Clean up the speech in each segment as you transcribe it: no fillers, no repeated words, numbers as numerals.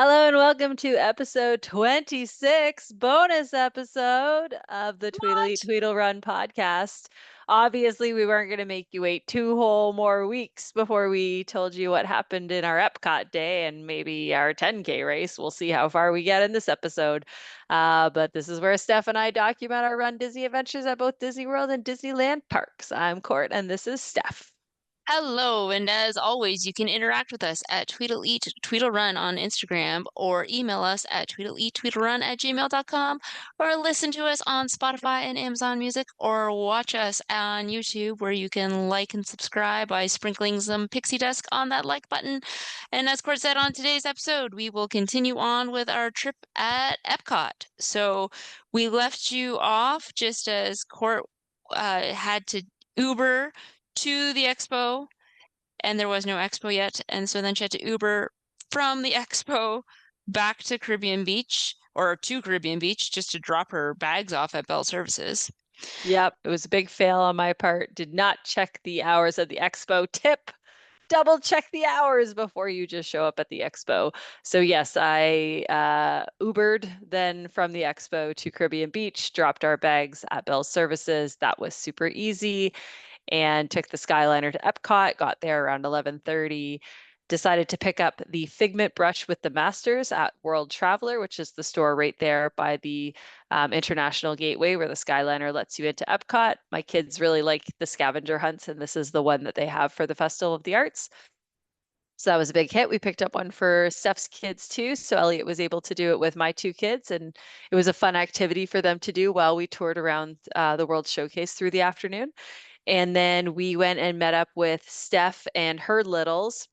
Hello and welcome to episode 26, bonus episode of the Tweedle Eat What? Tweedle Run podcast. Obviously, we weren't going to make you wait two whole more weeks before we told you what happened in our Epcot day and maybe our 10K race. We'll see how far we get in this episode. But this is where Steph and I document our Run Disney adventures at both Disney World and Disneyland parks. I'm Court, and this is Steph. Hello, and as always, you can interact with us at Tweedle Eat Tweedle Run on Instagram or email us at tweedleeattweedlerun@gmail.com or listen to us on Spotify and Amazon Music or watch us on YouTube where you can like and subscribe by sprinkling some pixie dust on that like button. And as Court said on today's episode, we will continue on with our trip at Epcot. So we left you off just as Court had to Uber to the expo, and there was no expo yet. And so then she had to Uber from the expo back to Caribbean Beach or to Caribbean Beach just to drop her bags off at Bell Services. Yep, it was a big fail on my part. Did not check the hours of the expo. Tip, double check the hours before you just show up at the expo. So yes, I Ubered then from the expo to Caribbean Beach, dropped our bags at Bell Services. That was super easy, and took the Skyliner to Epcot, got there around 11:30. Decided to pick up the Figment brush with the masters at World Traveler, which is the store right there by the International Gateway where the Skyliner lets you into Epcot. My kids really like the scavenger hunts, and this is the one that they have for the Festival of the Arts. So that was a big hit. We picked up one for Steph's kids too. So Elliot was able to do it with my two kids, and it was a fun activity for them to do while we toured around the World Showcase through the afternoon. And then we went and met up with Steph and her littles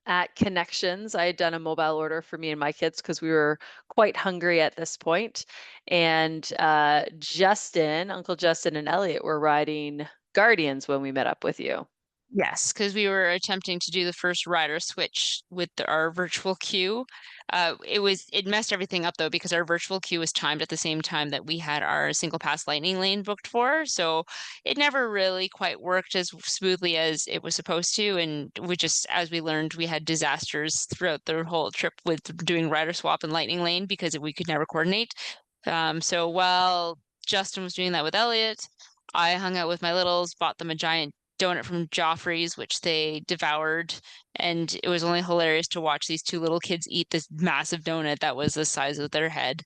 at Connections. I had done a mobile order for me and my kids because we were quite hungry at this point. And Uncle Justin and Elliot were riding Guardians when we met up with you. Yes, because we were attempting to do the first rider switch with our virtual queue. It messed everything up though because our virtual queue was timed at the same time that we had our single pass lightning lane booked for, so it never really quite worked as smoothly as it was supposed to. And we just, as we learned, we had disasters throughout the whole trip with doing rider swap and lightning lane because we could never coordinate. So while Justin was doing that with Elliot, I hung out with my littles, bought them a giant donut from Joffrey's, which they devoured. And it was only hilarious to watch these two little kids eat this massive donut that was the size of their head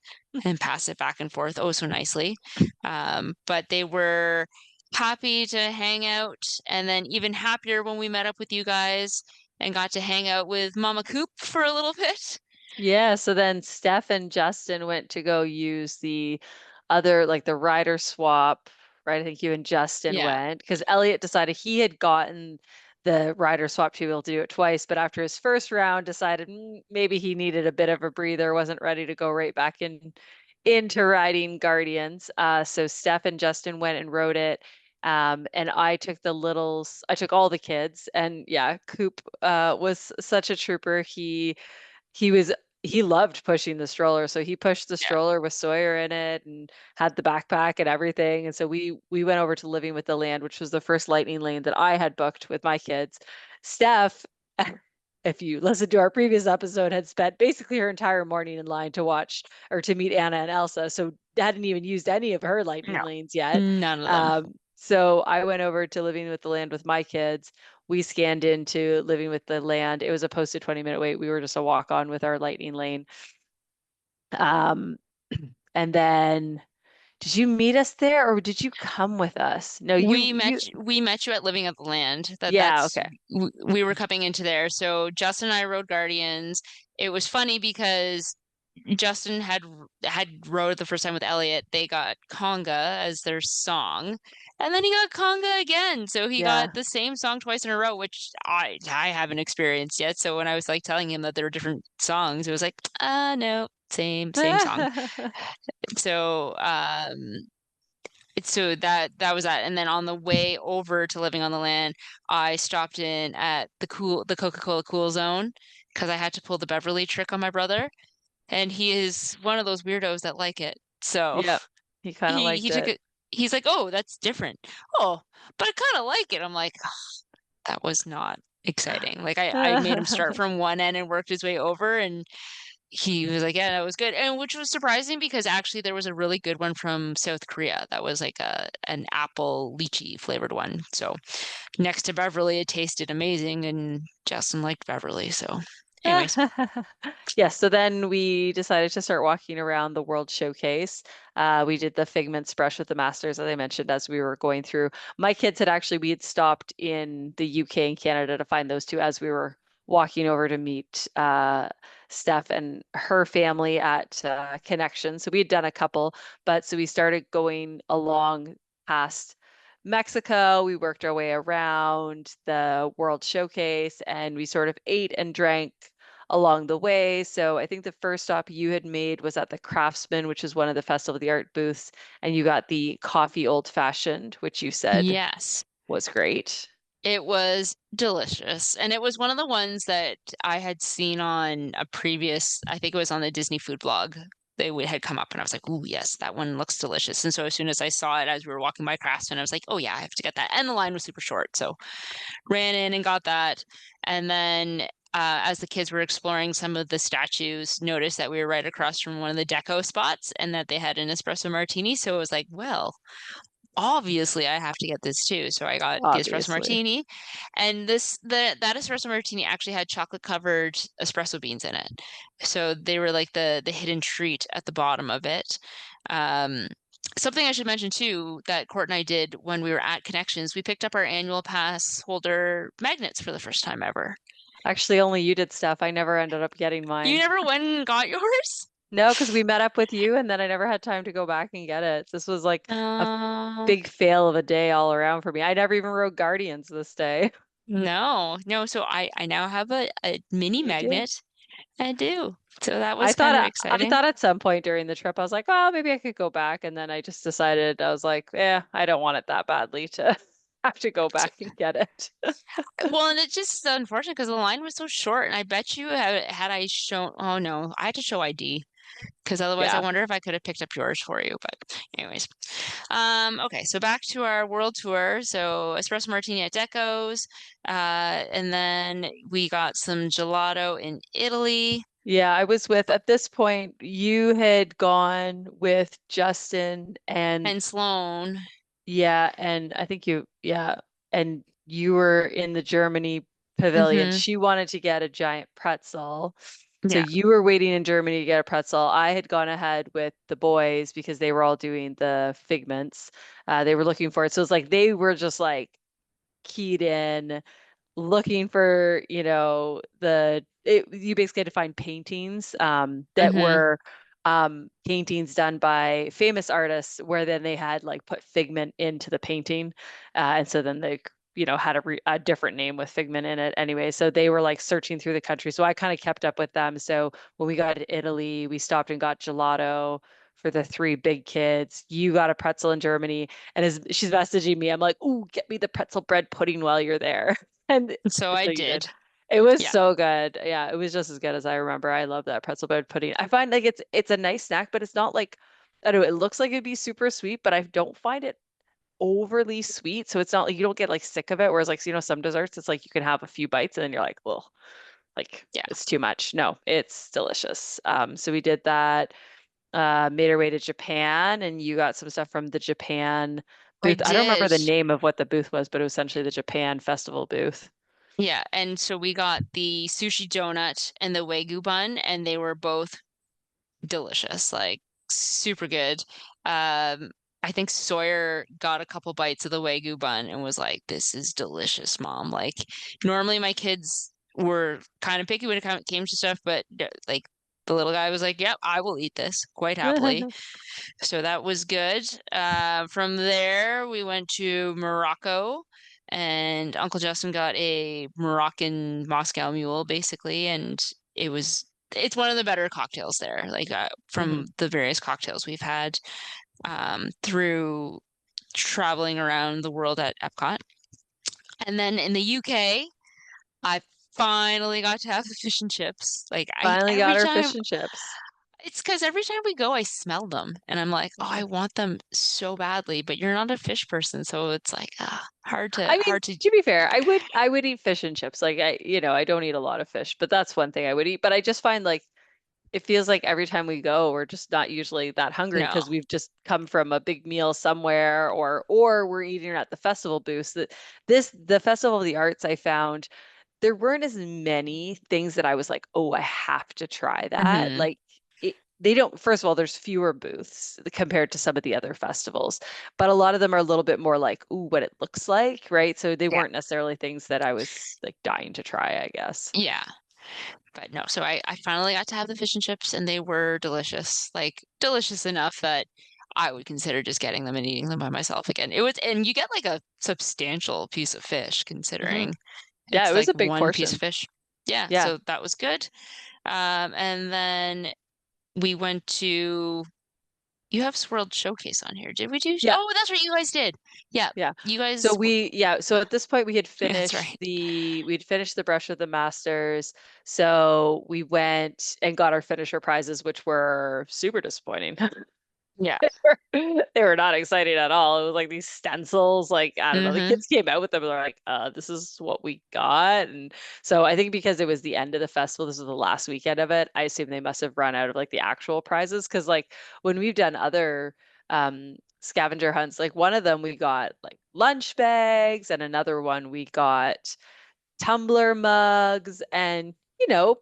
and pass it back and forth oh so nicely. But they were happy to hang out, and then even happier when we met up with you guys and got to hang out with Mama Coop for a little bit. Yeah, so then Steph and Justin went to go use the other, like the rider swap, right? I think you and Justin Yeah. went because Elliot decided he had gotten the rider swap to be able to do it twice, but after his first round decided maybe he needed a bit of a breather, wasn't ready to go right back into riding Guardians. So Steph and Justin went and rode it. And I took the littles, I took all the kids, and yeah, Coop was such a trooper. He was he loved pushing the stroller, so he pushed the Yeah. stroller with Sawyer in it and had the backpack and everything. And so we went over to Living with the Land, which was the first lightning lane that I had booked with my kids. Steph, if you listen to our previous episode, had spent basically her entire morning in line to watch or to meet Anna and Elsa, so hadn't even used any of her lightning No, lanes yet. none of them. So I went over to Living with the Land with my kids. We scanned into Living with the Land. It was a posted 20-minute wait. We were just a walk on with our lightning lane. Um, and then did you meet us there or did you come with us? No, We met you at Living at the Land. Yeah, That's okay. we were coming into there. So Justin and I rode Guardians. It was funny because Justin had rode the first time with Elliot. They got Conga as their song, and then he got Conga again. So he got Yeah. the same song twice in a row, which I haven't experienced yet. So when I was like telling him that there were different songs, it was like, no, same song. So that was that. And then on the way over to Living on the Land, I stopped in at the Coca-Cola Cool Zone because I had to pull the Beverly trick on my brother, and he is one of those weirdos that like it. So Yep. He kind of he liked took it. it. He's like, "Oh, that's different." Oh, but I kind of like it. I'm like, "Ugh, that was not exciting. Like I made him start from one end and worked his way over, and he was like, yeah, that was good. And which was surprising because actually there was a really good one from South Korea that was like a an apple lychee flavored one. So next to Beverly, it tasted amazing, and Justin liked Beverly. So anyways, Yes, so then we decided to start walking around the World Showcase. We did the Figments brush with the masters, as I mentioned, as we were going through. My kids had actually, we had stopped in the UK and Canada to find those two as we were walking over to meet Steph and her family at Connection. So we had done a couple, but so we started going along past Mexico. We worked our way around the World Showcase and we sort of ate and drank along the way. So I think the first stop you had made was at the Craftsman, which is one of the Festival of the Art booths, and you got the coffee old fashioned, which you said yes. was great. It was delicious. And it was one of the ones that I had seen on a previous, I think it was on the Disney food blog. Had come up and I was like, "Ooh, yes, that one looks delicious." And so as soon as I saw it as we were walking by Craftsman, I was like, "Oh yeah, I have to get that." And the line was super short, so ran in and got that. And then as the kids were exploring some of the statues, noticed that we were right across from one of the deco spots and that they had an espresso martini. So it was like, well, obviously I have to get this too. So I got the espresso Obviously. martini, and that espresso martini actually had chocolate covered espresso beans in it. So they were like the hidden treat at the bottom of it. Um, Something I should mention too that Court and I did when we were at Connections, we picked up our annual pass holder magnets for the first time ever. Actually, only you did stuff. I never ended up getting You mine. never went and got yours? No, because we met up with you and then I never had time to go back and get it. This was like a Uh, big fail of a day all around for me. I never even wrote Guardians this day. no, no. So I now have a mini You do. magnet. I do. So that I was thought kind of I exciting. thought at some point during the trip I was like, oh, maybe I could go back, and then I just decided I was like, yeah, I don't want it that badly to have to go back and get it. Well, and it's just unfortunate because the line was so short, and I bet you had I shown, oh no, I had to show ID because otherwise I Yeah. wonder if I could have picked up yours for you. But anyways, okay, so back to our world tour. So espresso martini at Deco's, and then we got some gelato in Italy Yeah, I was with at this point you had gone with Justin and and Sloan. yeah, and I think yeah, and you were in the Germany pavilion. Mm-hmm. She wanted to get a giant pretzel. So Yeah. you were waiting in Germany to get a pretzel. I had gone ahead with the boys because they were all doing the figments. They were looking for it. So it's like they were just like keyed in looking for, you basically had to find paintings that Mm-hmm. were paintings done by famous artists where then they had like put figment into the painting. And so then they, had a different name with figment in it anyway. So they were like searching through the country. So I kind of kept up with them. So when we got to Italy, we stopped and got gelato for the three big kids. You got a pretzel in Germany. And as she's messaging me, I'm like, "Ooh, get me the pretzel bread pudding while you're there." And So I so you did. did. It was Yeah. so good. Yeah, it was just as good as I remember. I love that pretzel bread pudding. I find like it's a nice snack, but it's not like I don't know, it looks like it'd be super sweet, but I don't find it overly sweet. So it's not like you don't get like sick of it. Whereas like, some desserts, it's like you can have a few bites and then you're like, well, like Yeah. it's too much. No, it's delicious. So we did that, made our way to Japan and you got some stuff from the Japan I booth. I don't remember did. the name of what the booth was, but it was essentially the Japan festival booth. Yeah, and so we got the sushi donut and the Wagyu bun, and they were both delicious, like super good. I think Sawyer got a couple bites of the Wagyu bun and was like, "This is delicious, Mom." Like normally my kids were kind of picky when it came to stuff, but like the little guy was like, "Yep, I will eat this quite happily." So that was good. From there, we went to Morocco, and Uncle Justin got a Moroccan Moscow Mule, basically, and it was it's one of the better cocktails there, like from Mhm. the various cocktails we've had through traveling around the world at Epcot. And then in the UK, I finally got to have the fish and chips. Like I Finally got every her time fish and chips. It's because every time we go, I smell them and I'm like, oh, I Mhm. want them so badly, but you're not a fish person, so it's like I mean, hard to to be fair, I would eat fish and chips. Like I don't eat a lot of fish, but that's one thing I would eat. But I just find like it feels like every time we go, we're just not usually that hungry no. because we've just come from a big meal somewhere or we're eating at the festival booths. The Festival of the Arts I found there weren't as many things that I was like, oh, I have to try that. Hmm. Like they don't, first of all, there's fewer booths compared to some of the other festivals, but a lot of them are a little bit more like, ooh, what it looks like, right? So they Yeah. weren't necessarily things that I was like dying to try, I guess. Yeah. But no, so I finally got to have the fish and chips and they were delicious. Like delicious enough that I would consider just getting them and eating them by myself again. It was, and you get like a substantial piece of fish Hmm. considering Yeah, it it's was like a big one piece of portion. fish. Yeah, Yeah. so that was good. And then we went to, you have Swirled Showcase on here. Did we do? Yeah. Oh, that's right, you guys did. Yeah, Yeah. you So guys, so at this point yeah, that's right. we'd finished the brush with the masters. So we went and got our finisher prizes, which were super disappointing. Yeah. They were not exciting at all. It was like these stencils, like I don't know. The Mm-hmm. kids came out with them and they're like, this is what we got. And so I think because it was the end of the festival, this was the last weekend of it, I assume they must have run out of like the actual prizes. Cause like when we've done other scavenger hunts, like one of them we got like lunch bags and another one we got tumbler mugs and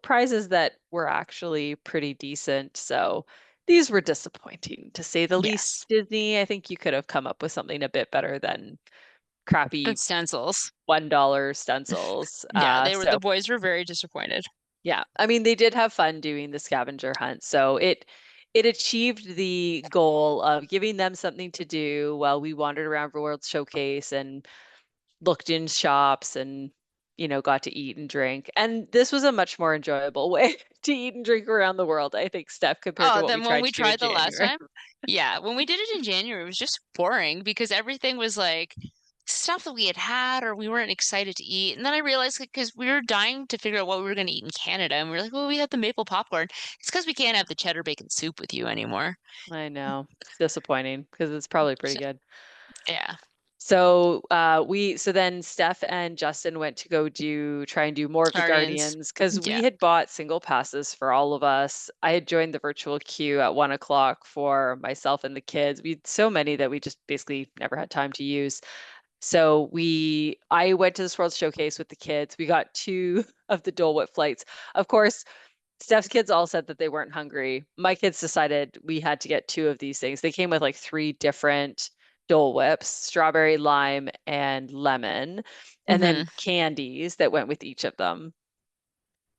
prizes that were actually pretty decent. So these were disappointing to say the least. Yes. Disney, I think you could have come up with something a bit better than The crappy stencils. $1 stencils. Yeah, the So boys were very disappointed. yeah, I mean they did have fun doing the scavenger hunt. So it achieved the goal of giving them something to do while we wandered around World Showcase and looked in shops and got to eat and drink. And this was a much more enjoyable way to eat and drink around the world, I think, Steph, compared to Oh, what we then when tried we to do in tried the last January. time, yeah, when we did it in January, it was just boring because everything was like stuff that we had had or we weren't excited to eat. And then I realized because we were dying to figure out what we were going to eat in Canada, and we were like, well, we had the maple popcorn. It's because we can't have the cheddar bacon soup with you anymore. I know. It's disappointing because it's probably pretty So, good. yeah, So then Steph and Justin went to go try and do more of the Guardians. Guardians because we Yeah. had bought single passes for all of us. I had joined the virtual queue at 1 o'clock for myself and the kids. We had so many that we just basically never had time to use. So I went to this World Showcase with the kids. We got two of the Dole Whip flights. Of course, Steph's kids all said that they weren't hungry. My kids decided we had to get two of these things. They came with like three different Dole Whips, strawberry, lime, and lemon, and then Hmm. candies that went with each of them.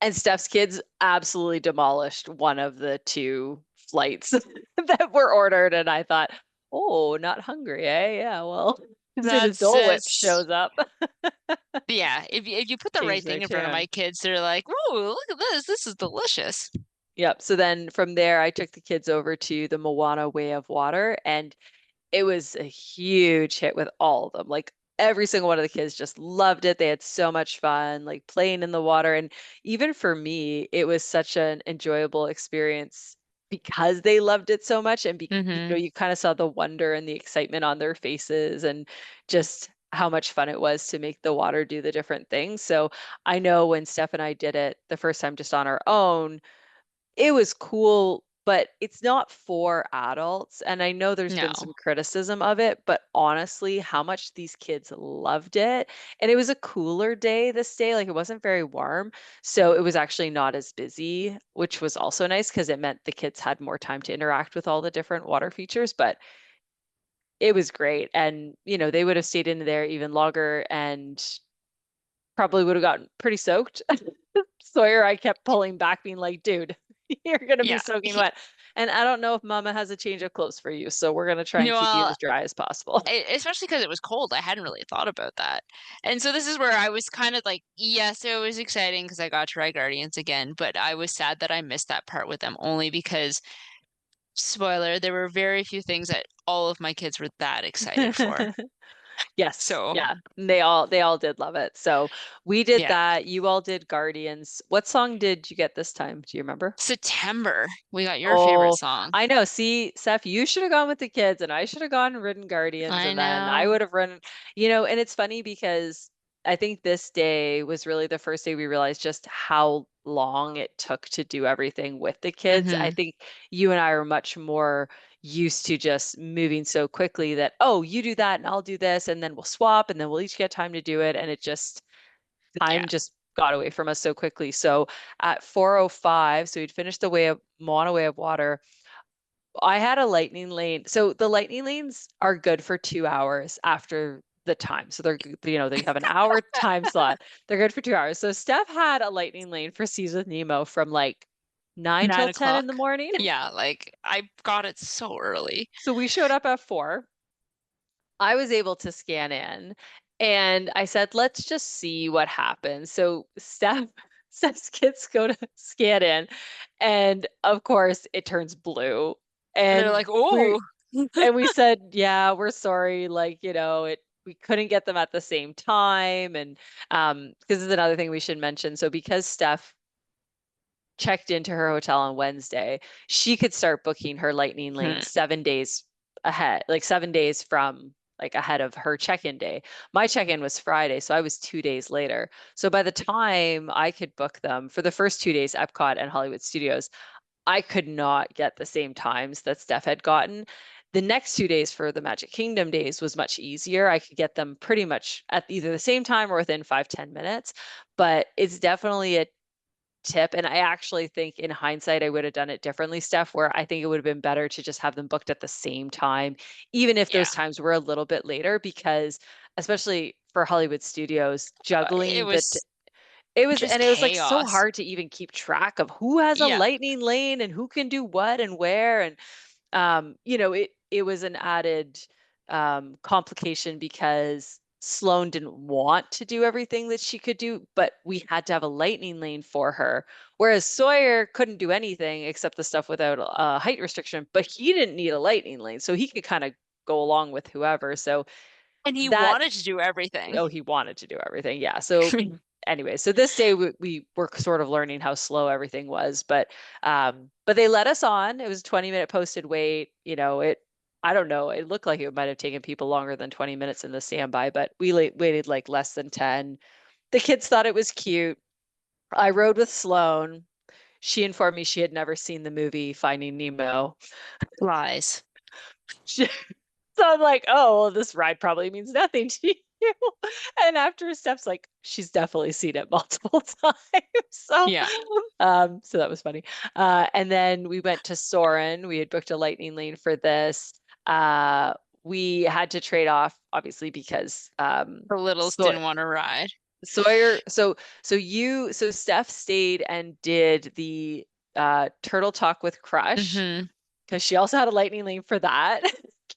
And Steph's kids absolutely demolished one of the two flights that were ordered. And I thought, oh, not hungry, eh? Yeah, well, as soon as That's Dole Whip it's shows up, yeah. If you put the change right their thing in front of my tune. kids, they're like, "Ooh, look at this! This is delicious." Yep. So then from there, I took the kids over to the Moana Way of Water, and it was a huge hit with all of them. Like every single one of the kids just loved it. They had so much fun, like playing in the water. And even for me, it was such an enjoyable experience because they loved it so much. And Hmm. you kind of saw the wonder and the excitement on their faces and just how much fun it was to make the water do the different things. So I know when Steph and I did it the first time just on our own, it was cool, but it's not for adults. And I know there's No, been some criticism of it, but honestly, how much these kids loved it. And it was a cooler day this day, like it wasn't very warm. So it was actually not as busy, which was also nice because it meant the kids had more time to interact with all the different water features. But it was great. And, they would have stayed in there even longer and probably would have gotten pretty soaked. Sawyer, I kept pulling back, being like, dude, you're going to be yeah. soaking wet. And I don't know if mama has a change of clothes for you. So we're going to try and keep you Well, as dry as possible. especially because it was cold. I hadn't really thought about that. And so this is where I was kind of like, yes, it was exciting because I got to ride Guardians again, but I was sad that I missed that part with them only because, spoiler, there were very few things that all of my kids were that excited for. Yes. So Yeah. And they all did love it. So we did yeah, that. You all did Guardians. What song did you get this time? Do you remember? September, we got your favorite Oh, song. I know. See, Seth, you should have gone with the kids and I should have gone and ridden Guardians I and then I know. would have run, and it's funny because I think this day was really the first day we realized just how long it took to do everything with the kids. I Hmm. think you and I are much more used to just moving so quickly that, oh, you do that and I'll do this and then we'll swap and then we'll each get time to do it. And it just Yeah. time just got away from us so quickly. So at 4:05, so we'd finished the way of Moana Way of Water. I had a lightning lane. So the lightning lanes are good for 2 hours after the time. So they have an hour time slot. They're good for 2 hours. So Steph had a lightning lane for Seas with Nemo from like 9 nine till 10 in o'clock. the morning. Yeah, like I got it so early. So we showed up at 4. I was able to scan in and I said, let's just see what happens. So Steph's kids go to scan in, and of course it turns blue. And they're And like, "Oh, we said, yeah, we're sorry, like, we couldn't get them at the same time. And because this is another thing we should mention. So because Steph checked into her hotel on Wednesday, she could start booking her lightning lane hmm, 7 days ahead, like 7 days from like ahead of her check-in day. My check-in was Friday, so I was 2 days later. So by the time I could book them for the first 2 days, Epcot and Hollywood Studios, I could not get the same times that Steph had gotten. The next 2 days for the Magic Kingdom days was much easier. I could get them pretty much at either the same time or within 5-10 minutes. But it's definitely a tip. And I actually think in hindsight, I would have done it differently, Steph, where I think it would have been better to just have them booked at the same time, even if yeah." those times were a little bit later, because especially for Hollywood Studios, It juggling was just and it was like so chaos. hard to even keep track of who has a Yeah. lightning lane and who can do what and where. And it was an added complication because Sloan didn't want to do everything that she could do, but we had to have a lightning lane for her. Whereas Sawyer couldn't do anything except the stuff without a height restriction, but he didn't need a lightning lane, so he could kind of go along with whoever. So And he that wanted to do everything. oh, he wanted to do everything. Yeah. So anyway, so this day we were sort of learning how slow everything was, but they let us on. It was a 20-minute posted wait. I don't know. It looked like it might have taken people longer than 20 minutes in the standby, but we waited like less than 10. The kids thought it was cute. I rode with Sloan. She informed me she had never seen the movie Finding Nemo. Lies. So I'm like, oh, well, this ride probably means nothing to you. And after Steph's like, she's definitely seen it multiple times. Yeah. So that was funny. And then we went to Soarin'. We had booked a lightning lane for this. Uh, we had to trade off, obviously, because The littles so didn't want to ride. Sawyer, so Steph stayed and did the Turtle Talk with Crush Hmm. because she also had a lightning lane for that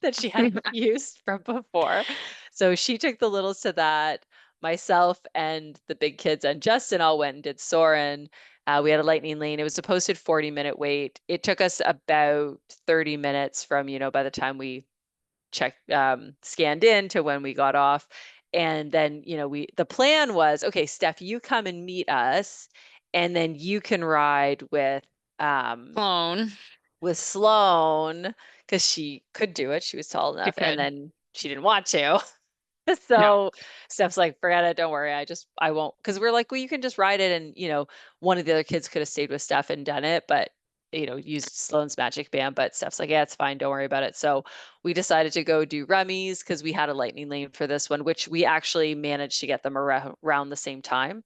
that she hadn't used from before. So she took the littles to that. Myself and the big kids and Justin all went and did Soarin'. We had a lightning lane. It was a posted 40-minute wait. It took us about 30 minutes from, by the time we checked, scanned in to when we got off. And then, the plan was, okay, Steph, you come and meet us, and then you can ride um, Clone. with Sloan because she could do it. She was tall She enough, and could. then she didn't want to. No. So Steph's like, forget it, don't worry. I won't. Because we're like, well, you can just ride it. And, one of the other kids could have stayed with Steph and done it, but, used Sloan's magic band. But Steph's like, yeah, it's fine. Don't worry about it. So we decided to go do Remy's because we had a lightning lane for this one, which we actually managed to get them around the same time.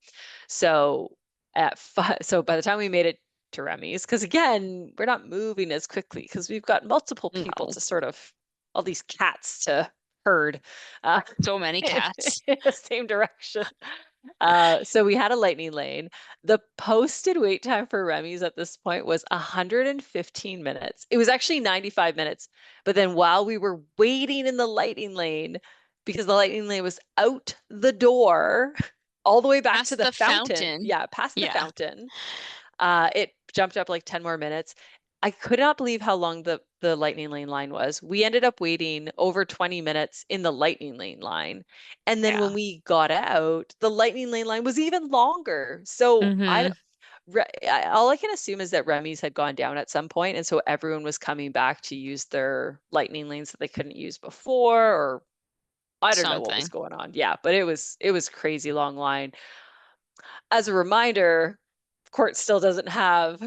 So so by the time we made it to Remy's, because again, we're not moving as quickly because we've got multiple people No. to sort of all these cats to herd uh, So many cats. in the same direction. So we had a lightning lane. The posted wait time for Remy's at this point was 115 minutes. It was actually 95 minutes. But then while we were waiting in the lightning lane, because the lightning lane was out the door, all the way back to Past the the fountain. fountain. Yeah, past the Yeah. fountain. It jumped up like 10 more minutes. I could not believe how long the lightning lane line was. We ended up waiting over 20 minutes in the lightning lane line. And then when Yeah. we got out, the lightning lane line was even longer. So Mm-hmm. all I can assume is that Remy's had gone down at some point, and so everyone was coming back to use their lightning lanes that they couldn't use before, or I don't know what was Something. going on. Yeah, but it was crazy long line. As a reminder, Court still doesn't have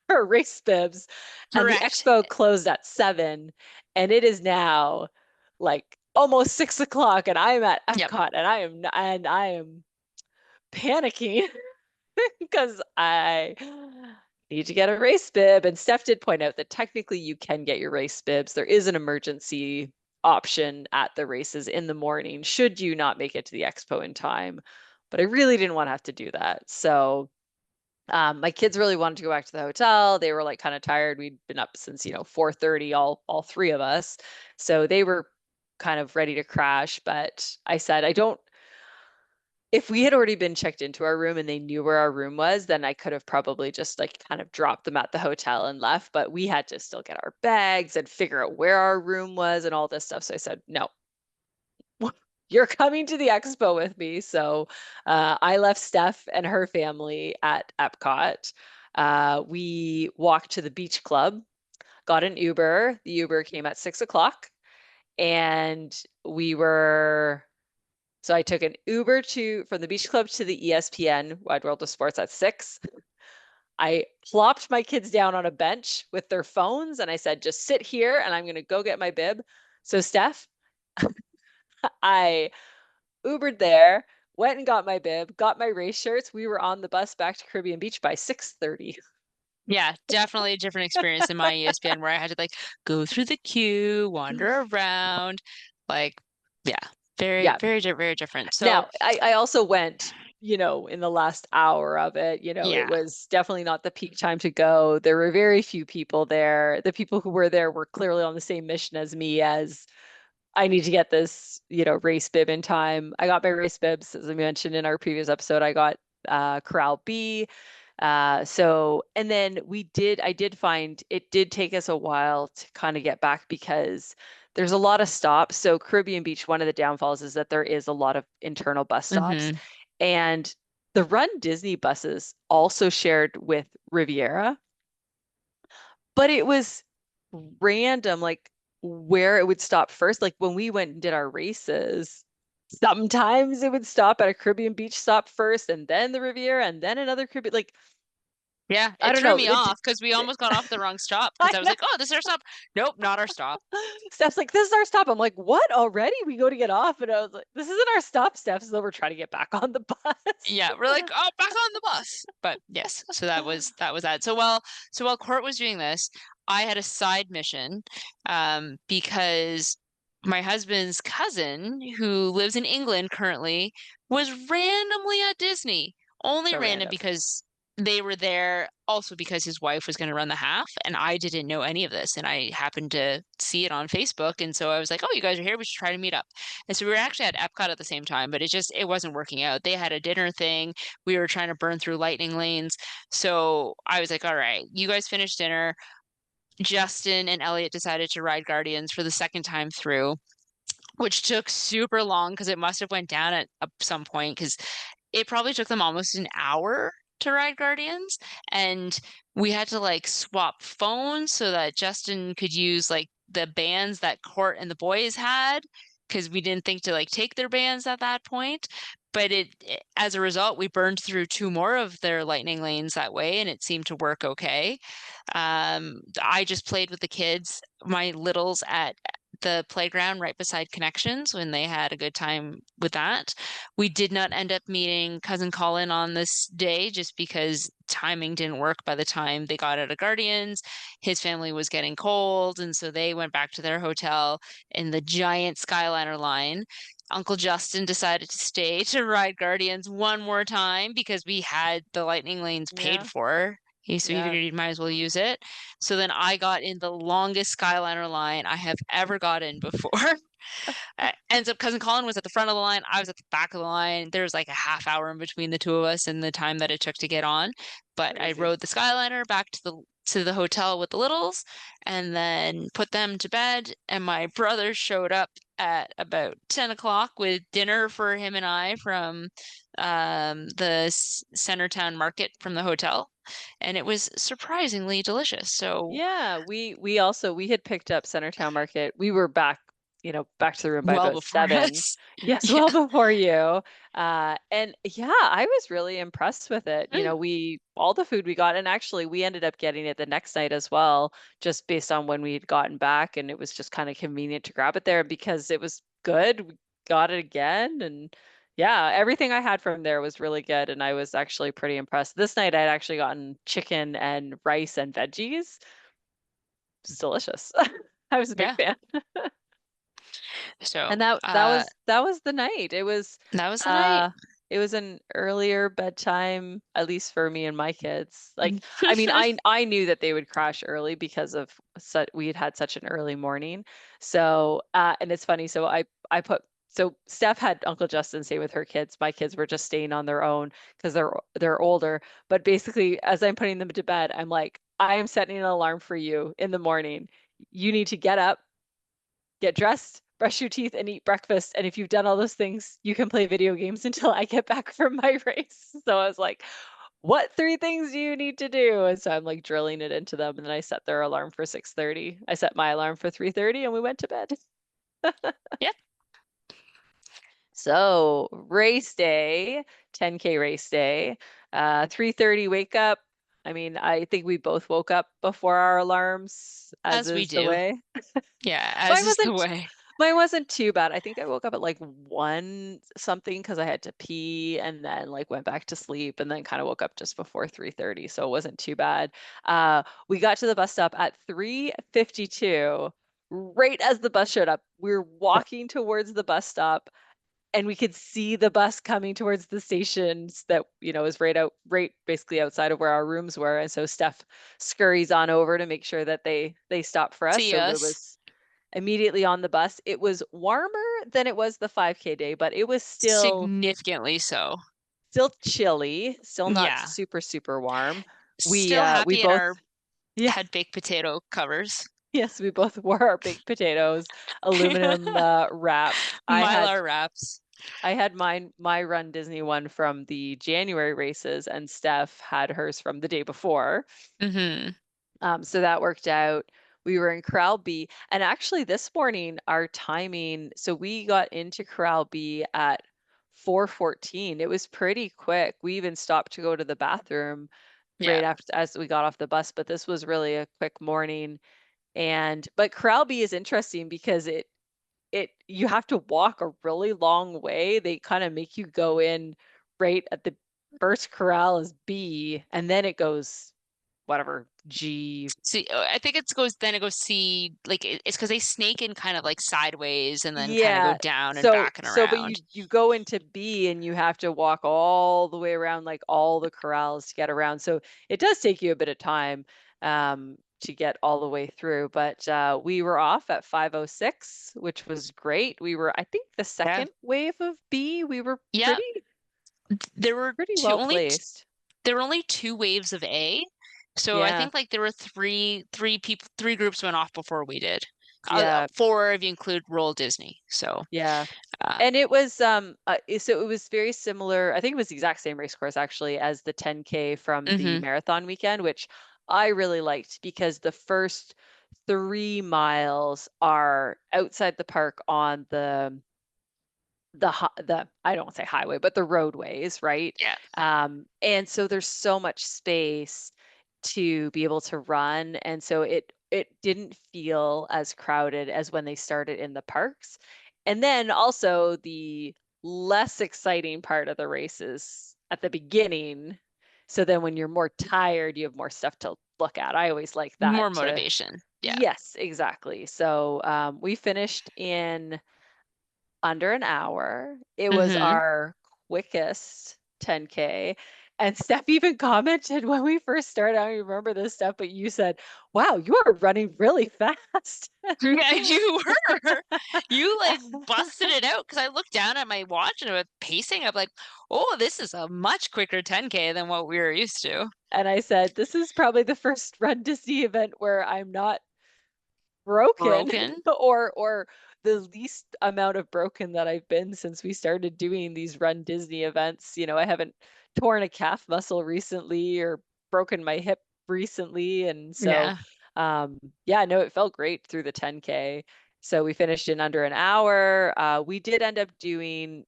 her race bibs, and the Correct. expo closed at 7, and it is now like almost 6 o'clock, and I am at Yep. Epcot, and I am panicking because I need to get a race bib. And Steph did point out that technically you can get your race bibs. There is an emergency option at the races in the morning, should you not make it to the expo in time. But I really didn't want to have to do that. So my kids really wanted to go back to the hotel. They were like kind of tired. We'd been up since, 4:30, all three of us. So they were kind of ready to crash. But I said, I don't, if we had already been checked into our room and they knew where our room was, then I could have probably just like kind of dropped them at the hotel and left. But we had to still get our bags and figure out where our room was and all this stuff. So I said, no, you're coming to the expo with me. So I left Steph and her family at Epcot. We walked to the beach club, got an Uber. The Uber came at 6 o'clock, and we were so I took an Uber from the beach club to the ESPN Wide World of Sports at 6. I plopped my kids down on a bench with their phones and I said, just sit here and I'm going to go get my bib. So, Steph, I Ubered there, went and got my bib, got my race shirts. We were on the bus back to Caribbean Beach by 6:30. Yeah, definitely a different experience in my ESPN where I had to like go through the queue, wander around. Like, yeah, very, Yeah. very, very different. So, Now, I also went, in the last hour of it, it yeah. was definitely not the peak time to go. There were very few people there. The people who were there were clearly on the same mission as me, as I need to get this, race bib in time. I got my race bibs, as I mentioned in our previous episode. I got Corral B. And then I did find it did take us a while to kind of get back because there's a lot of stops. So Caribbean Beach, one of the downfalls is that there is a lot of internal bus stops. Mm-hmm. And the Run Disney buses also shared with Riviera, but it was random, like where it would stop first. Like when we went and did our races, sometimes it would stop at a Caribbean Beach stop first, and then the Riviera, and then another Caribbean. Like, Yeah, I it don't threw know. me off because we almost got off the wrong stop because I I was know. like, oh, this is our stop. Nope, not our stop. Steph's like, this is our stop. I'm like, what? Already? We go to get off. And I was like, this isn't our stop, Steph. So we're trying to get back on the bus. Yeah, we're like, oh, back on the bus. But yes, so that was that. So while Court was doing this, I had a side mission, because my husband's cousin, who lives in England currently, was randomly at Disney. Only So random random. because they were there, also because his wife was going to run the half, and I didn't know any of this, and I happened to see it on Facebook, and so I was like, oh, you guys are here, we should try to meet up. And so we were actually at Epcot at the same time, but it wasn't working out. They had a dinner thing. We were trying to burn through lightning lanes. So I was like, all right, you guys finish dinner. Justin and Elliot decided to ride Guardians for the second time through, which took super long because it must have went down at some point because it probably took them almost an hour to ride Guardians. And we had to like swap phones so that Justin could use like the bands that Court and the boys had because we didn't think to like take their bands at that point. But as a result, we burned through two more of their lightning lanes that way, and it seemed to work okay. I just played with the kids, my littles, at the playground right beside Connections when they had a good time with that. We did not end up meeting cousin Colin on this day just because timing didn't work by the time they got out of Guardians. His family was getting cold, and so they went back to their hotel in the giant Skyliner line. Uncle Justin decided to stay to ride Guardians one more time because we had the lightning lanes paid Yeah. for. So he Yeah. figured he might as well use it. So then I got in the longest Skyliner line I have ever got in before. Ends up cousin Colin was at the front of the line. I was at the back of the line. There was like a half hour in between the two of us and the time that it took to get on. But I Crazy. rode the Skyliner back to the hotel with the littles and then put them to bed. And my brother showed up at about 10 o'clock with dinner for him and I from the Centertown Market from the hotel. And it was surprisingly delicious. So Yeah, we also we had picked up Centertown Market. We were back, back to the room by well about before 7. us. Yes, Yeah. well before you. And yeah, I was really impressed with it. Mm. We all the food we got, and actually we ended up getting it the next night as well, just based on when we had gotten back, and it was just kind of convenient to grab it there because it was good. We got it again, and yeah, everything I had from there was really good, and I was actually pretty impressed. This night I'd actually gotten chicken and rice and veggies. It's delicious. I was a big Yeah. fan. So And that was the night. that was the night. Uh it was an earlier bedtime, at least for me and my kids. Like, I mean, I knew that they would crash early because of we had had such an early morning. So, and it's funny. So Steph had Uncle Justin stay with her kids. My kids were just staying on their own because they're older. But basically, as I'm putting them to bed, I'm like, I am setting an alarm for you in the morning. You need to get up, get dressed, brush your teeth, and eat breakfast. And if you've done all those things, you can play video games until I get back from my race. So I was like, what 3 things do you need to do? And so I'm like drilling it into them. And then I set their alarm for 6:30. I set my alarm for 3:30 and we went to bed. Yep. So race day, 10K race day, 3:30 wake up. I mean, I think we both woke up before our alarms, as As we is the do. way. Yeah, as Mine is the wasn't way. mine wasn't too bad. I think I woke up at like 1 something because I had to pee and then like went back to sleep and then kind of woke up just before 3:30, so it wasn't too bad. We got to the bus stop at 3:52, right as the bus showed up. We were walking towards the bus stop and we could see the bus coming towards the stations that, is right basically outside of where our rooms were. And so Steph scurries on over to make sure that they stop for us. See So it us. was immediately on the bus. It was warmer than it was the 5K day, but it was Significantly so. still chilly, still not Yeah. super, super warm. We Still we happy at both our yeah, head baked potato covers. yes, we both wore our baked potatoes, aluminum wrapped. Mylar wraps. I had my Run Disney one from the January races, and Steph had hers from the day before. Hmm. So that worked out. We were in Corral B, and actually this morning our timing. So we got into Corral B at 4:14. It was pretty quick. We even stopped to go to the bathroom Yeah. right after as we got off the bus. But this was really a quick morning. But Corral B is interesting because you have to walk a really long way. They kind of make you go in right at the first corral is B, and then it goes whatever G. See, I think it goes see like it's because they snake in kind of like sideways and then kind of go Yeah. down and So back and so but around. you go into B and you have to walk all the way around like all the corrals to get around. So it does take you a bit of time to get all the way through. But we were off at 5:06, which was great. We were, I think, the Yeah. second wave of B. We were Yeah. pretty There were pretty two well only placed. there were only two waves of A. So I Yeah. think like there were three groups went off before we did. Yeah. Four if you include Roll Disney. So Yeah. uh, And it was so it was very similar. I think it was the exact same race course actually as the 10K from the hmm. marathon weekend, which I really liked because the first 3 miles are outside the park on the I don't want to say highway, but the roadways, right? Yeah. And so there's so much space to be able to run, and so it didn't feel as crowded as when they started in the parks. And then also the less exciting part of the races at the beginning. So then when you're more tired, you have more stuff to look at. I always like that More to, motivation. Yeah. yes, exactly. So we finished in under an hour. It was Hmm. our quickest 10K. And Steph even commented when we first started, I don't remember this stuff, but you said, wow, you are running really fast. Yeah, you were. You like busted it out because I looked down at my watch and I was pacing. I'm like, oh, this is a much quicker 10K than what we were used to. And I said, this is probably the first Run Disney event where I'm not broken Broken. or the least amount of broken that I've been since we started doing these Run Disney events. You know, I haven't torn a calf muscle recently or broken my hip recently. And so, Yeah. yeah, no, it felt great through the 10K. So we finished in under an hour. We did end up doing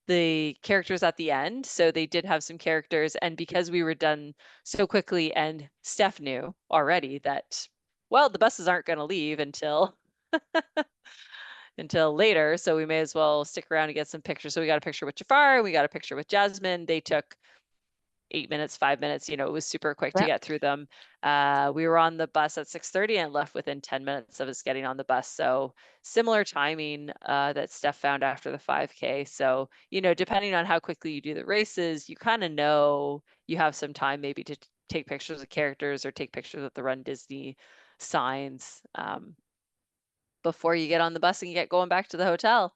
the characters at the end. So they did have some characters. And because we were done so quickly and Steph knew already that, well, the buses aren't going to leave until later. So we may as well stick around and get some pictures. So we got a picture with Jafar, we got a picture with Jasmine. They took 8 minutes, 5 minutes, you know, it was super quick to Yep. get through them. We were on the bus at 6:30 and left within 10 minutes of us getting on the bus. So similar timing that Steph found after the 5K. So, you know, depending on how quickly you do the races, you kind of know you have some time maybe to take pictures of characters or take pictures of the Run Disney signs before you get on the bus and get going back to the hotel.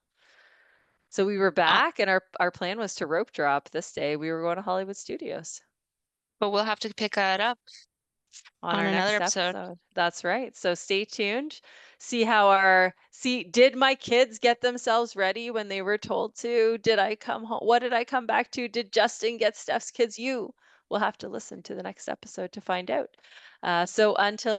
So we were Uh, back and our plan was to rope drop this day. We were going to Hollywood Studios but we'll have to pick that up on on our another next episode. episode. That's right. So stay tuned. See how did my kids get themselves ready when they were told to? Did I come home? What did I come back to? Did Justin get Steph's kids? You will have to listen to the next episode to find out. So until